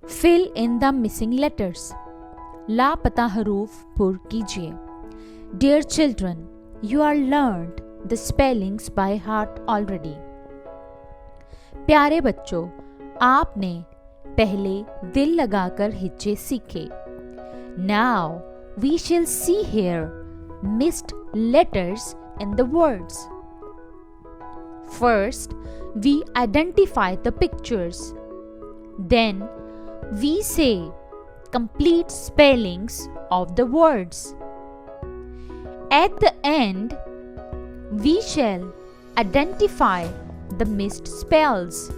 Fill in the missing letters. लापता हरूफ पुर कीजिए. Dear children, you are learned the spellings by heart already. प्यारे बच्चों, आपने पहले दिल लगाकर हिज्जे सीखे. Now we shall see here missed letters in the words. First, we identify the pictures. Then, we say complete spellings of the words. At the end, we shall identify the missed spells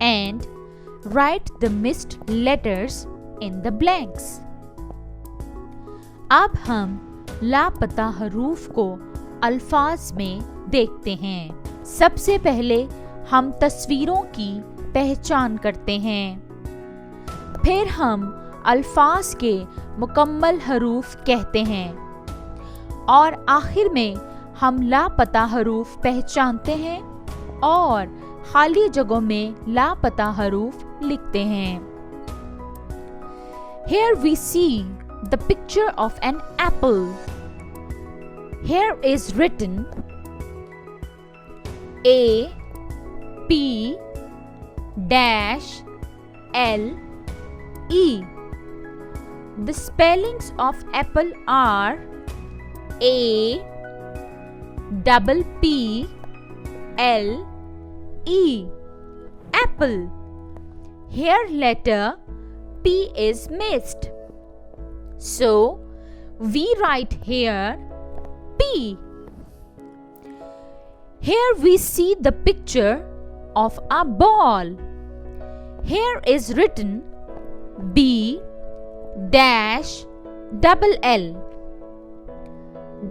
and write the missed letters in the blanks. अब हम लापता हरूफ को अल्फाज में देखते हैं. सबसे पहले हम तस्वीरों की पहचान करते हैं. फिर हम अल्फाज के मुकम्मल हरूफ कहते हैं और आखिर में हम लापता हरूफ पहचानते हैं और खाली जगहों में लापता हरूफ लिखते हैं. Here we see the picture of an apple. Here is written A P dash L E. The spellings of apple are A double P L E. Apple. Here letter P is missed. So, we write here P. Here we see the picture of a ball. Here is written B dash double L.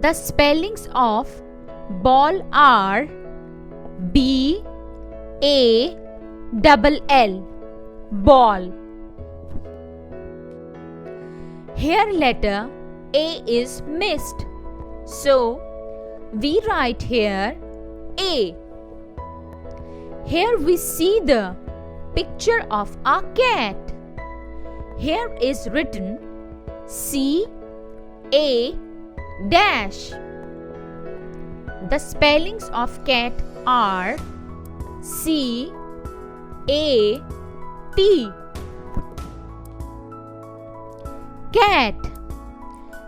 The spellings of ball are B A double L. Ball. Here letter A is missed. So, we write here A. Here we see the picture of a cat. Here is written C A dash. The spellings of cat are C A T. Cat.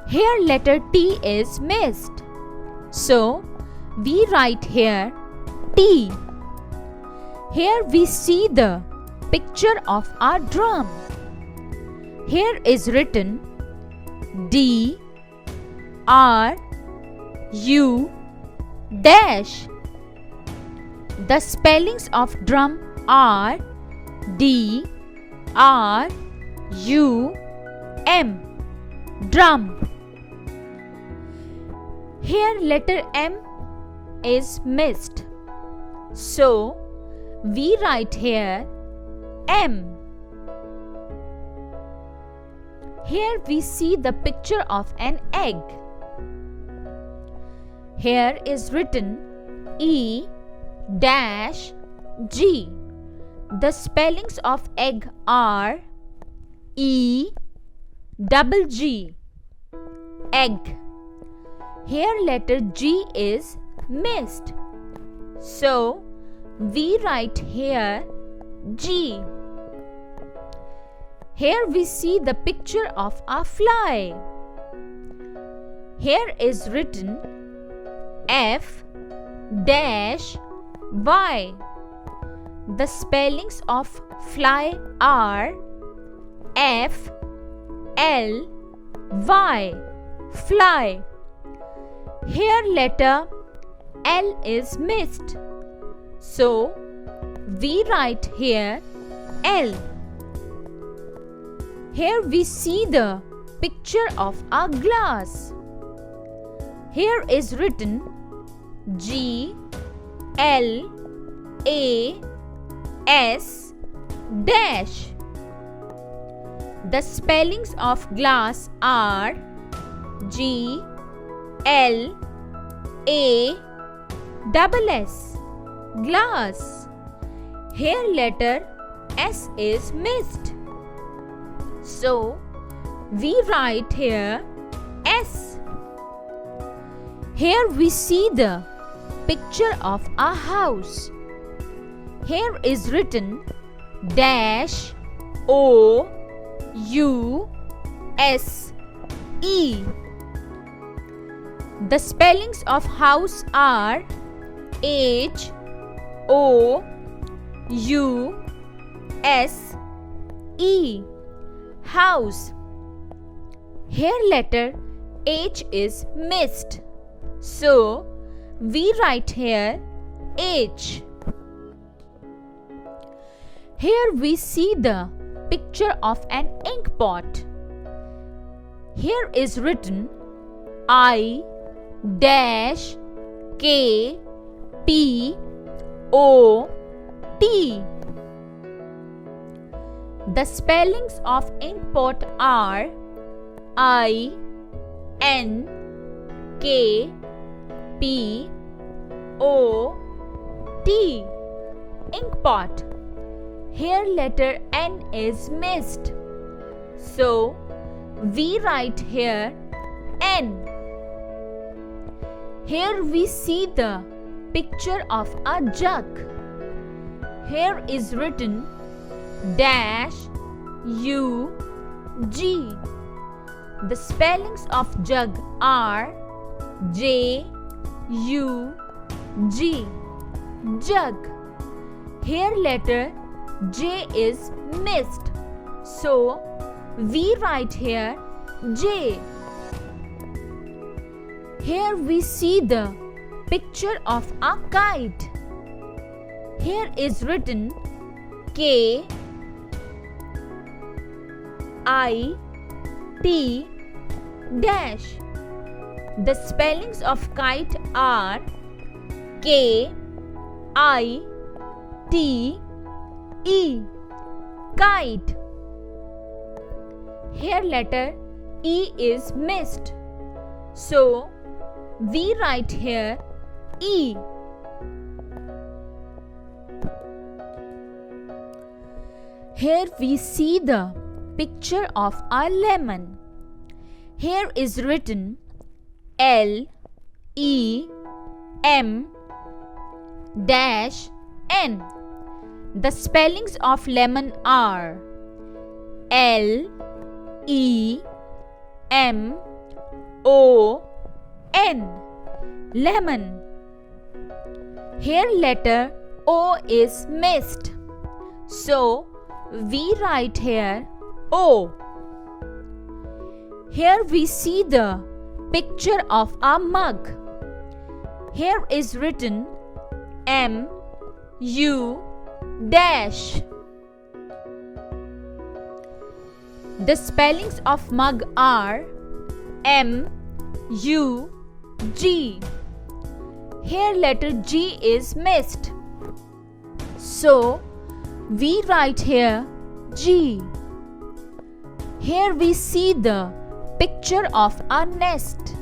Here letter T is missed. So, we write here T. Here we see the picture of a drum. Here is written D R U dash. The spellings of drum are D R U M. Drum. Here letter M is missed. So, we write here M. Here we see the picture of an egg. Here is written E dash G. The spellings of egg are E double G. Egg. Here letter G is missed. So, we write here G. Here we see the picture of a fly. Here is written F dash Y. The spellings of fly are F L Y. Fly. Here letter L is missed. So, we write here L. Here we see the picture of a glass. Here is written G L A S dash. The spellings of glass are G L A double S. Glass. Here letter S is missed. So we write here S. Here we see the picture of a house. Here is written dash O U S E. The spellings of house are H O U S E. House. Here letter H is missed. So we write here H. Here we see the picture of an ink pot. Here is written I dash K P O T. The spellings of ink pot are I N K P O T. Ink pot. Here letter N is missed. So we write here N. Here we see the picture of a jug. Here is written dash U G. The spellings of jug are J U G. Jug. Here letter J is missed. So we write here J. Here we see the picture of a kite. Here is written K I T dash. The spellings of kite are K I T E. Kite. Here letter E is missed. So we write here E. Here we see the picture of a lemon. Here is written L E M dash N. The spellings of lemon are L E M O N. Lemon. Here letter O is missed. So we write here O. Here we see the picture of a mug. Here is written M U dash. The spellings of mug are M U G. Here letter G is missed. So we write here G. Here we see the picture of a nest.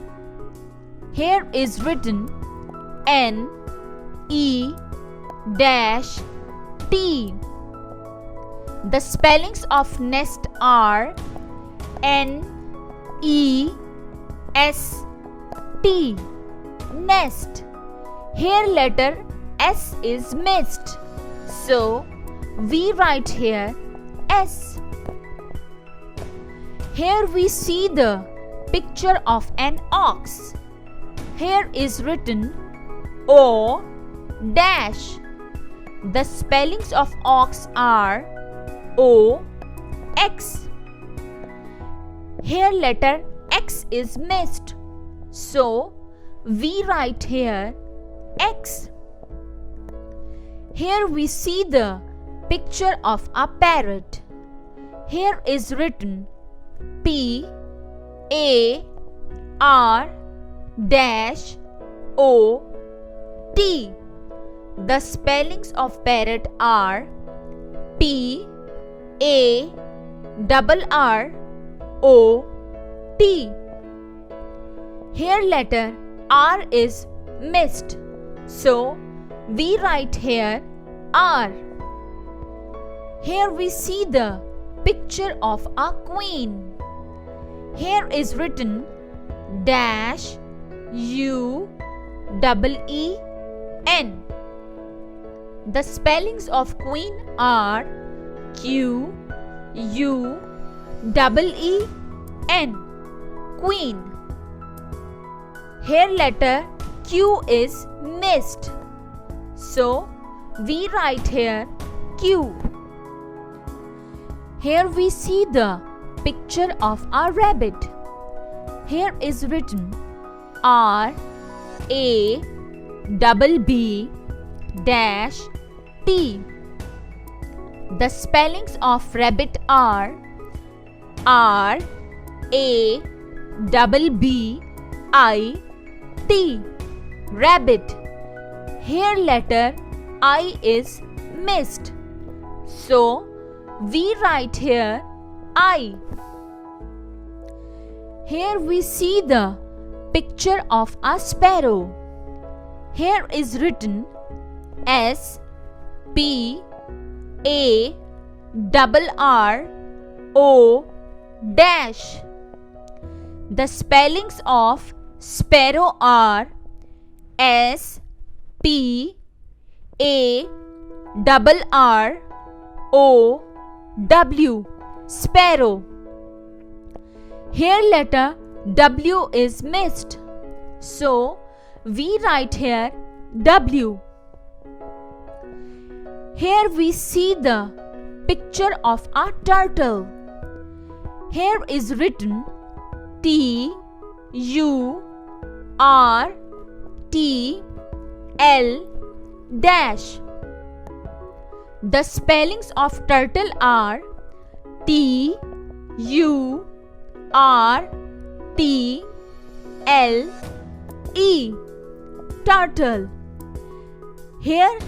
Here is written N E dash T. The spellings of nest are N E S T. Nest. Here letter S is missed. So we write here S. Here we see the picture of an ox. Here is written O dash. The spellings of ox are O X. Here letter X is missed. So we write here X. Here we see the picture of a parrot. Here is written P A R dash O T. The spellings of parrot are P A double R O T. Here letter R is missed. So we write here R. Here we see the picture of a queen. Here is written dash U-E-E-N. The spellings of queen are Q-U-E-E-N. Queen. Here letter Q is missed. So we write here Q. Here we see the picture of a rabbit. Here is written R-A-B-B-T. The spellings of rabbit are R-A-B-B-I-T. Rabbit. Here letter I is missed. So we write here I. Here we see the picture of a sparrow. Here is written S-P-A-R-R-O dash. The spellings of sparrow are S-P-A-R-R-O-W. Sparrow. Here letter W is missed. So we write here W. Here we see the picture of a turtle. Here is written T-U-R-T-L dash. The spellings of turtle are T-U-R-T-L-E. Turtle. Here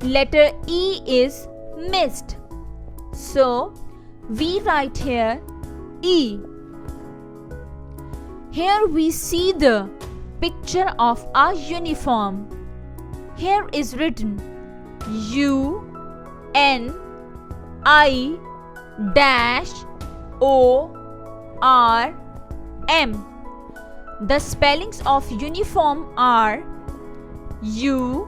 letter E is missed. So we write here E. Here we see the picture of a uniform. Here is written U-N-I-O-R-M. The spellings of uniform are U-N-I-F-O-R-M.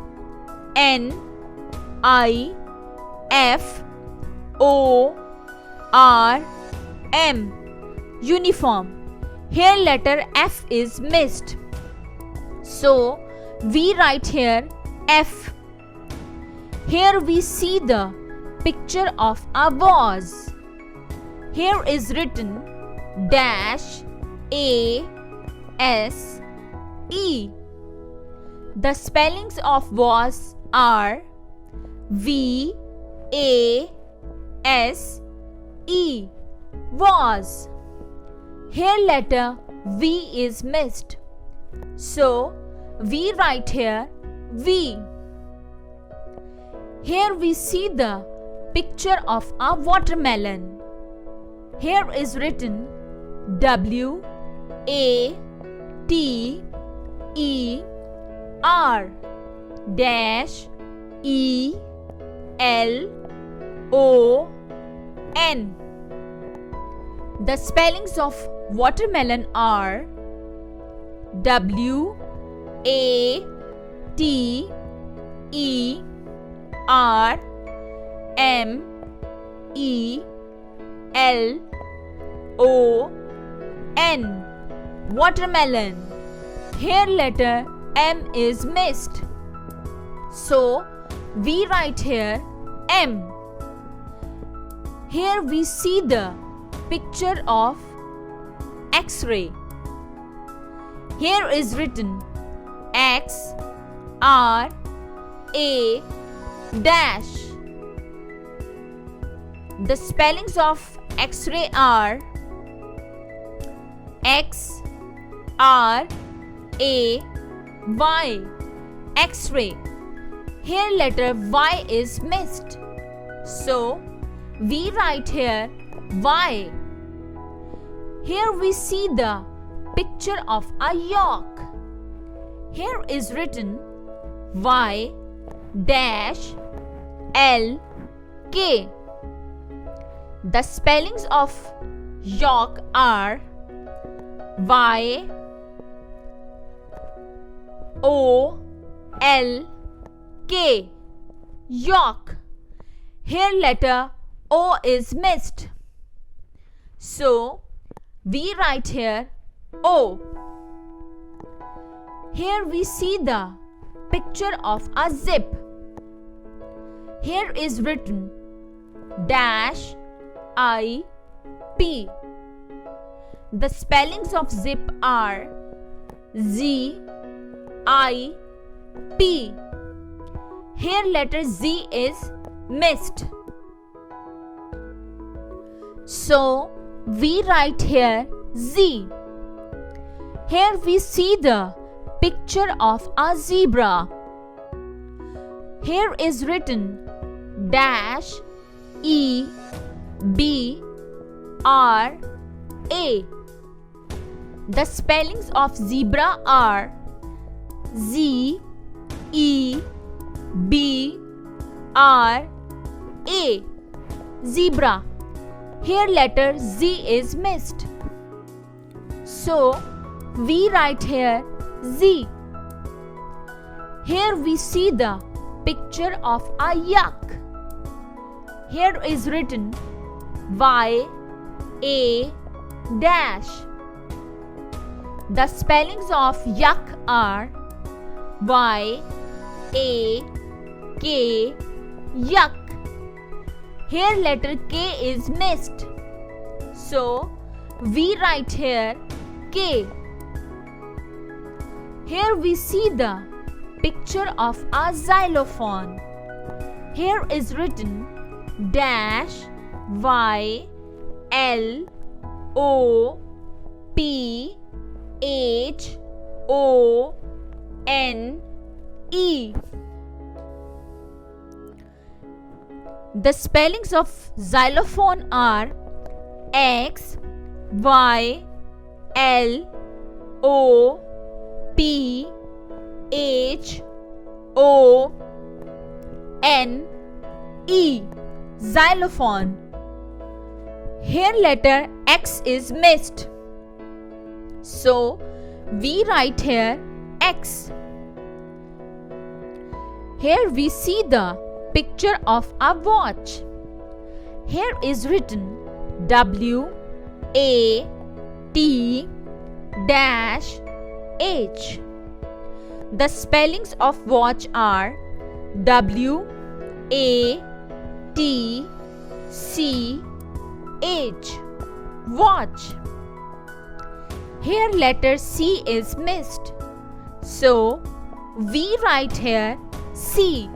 Uniform. Here letter F is missed. So we write here F. Here we see the picture of a vase. Here is written dash A S E. The spellings of vase are V A S E. Vase. Here letter V is missed. So we write here V. Here we see the picture of a watermelon. Here is written W A T E R dash E L O N. The spellings of watermelon are W A T E R M E L O N. Watermelon. Here letter M is missed. So we write here M. Here we see the picture of X-ray. Here is written X R A dash. The spellings of X-ray are X R A Y. X-ray. Here letter Y is missed. So we write here Y. Here we see the picture of a yolk. Here is written Y dash L K. The spellings of yolk are Y-O-L-K, yolk. Here letter O is missed. So we write here O. Here we see the picture of a zip. Here is written dash IP. The spellings of zip are Z-I-P. Here letter Z is missed. So we write here Z. Here we see the picture of a zebra. Here is written dash E-B-R-A. The spellings of zebra are Z-E-B-R-A. Zebra. Here letter Z is missed. So we write here Z. Here we see the picture of a yak. Here is written Y-A dash. The spellings of yak are Y-A-K, yak. Here letter K is missed. So we write here K. Here we see the picture of a xylophone. Here is written dash Y-L-O-P-H-O-N-E. The spellings of xylophone are X-Y-L-O-P-H-O-N-E. Xylophone. Here letter X is missed. So we write here X. Here we see the picture of a watch. Here is written W-A-T-H. The spellings of watch are W-A-T-C-H. Watch. Here letter C is missed. So we write here C.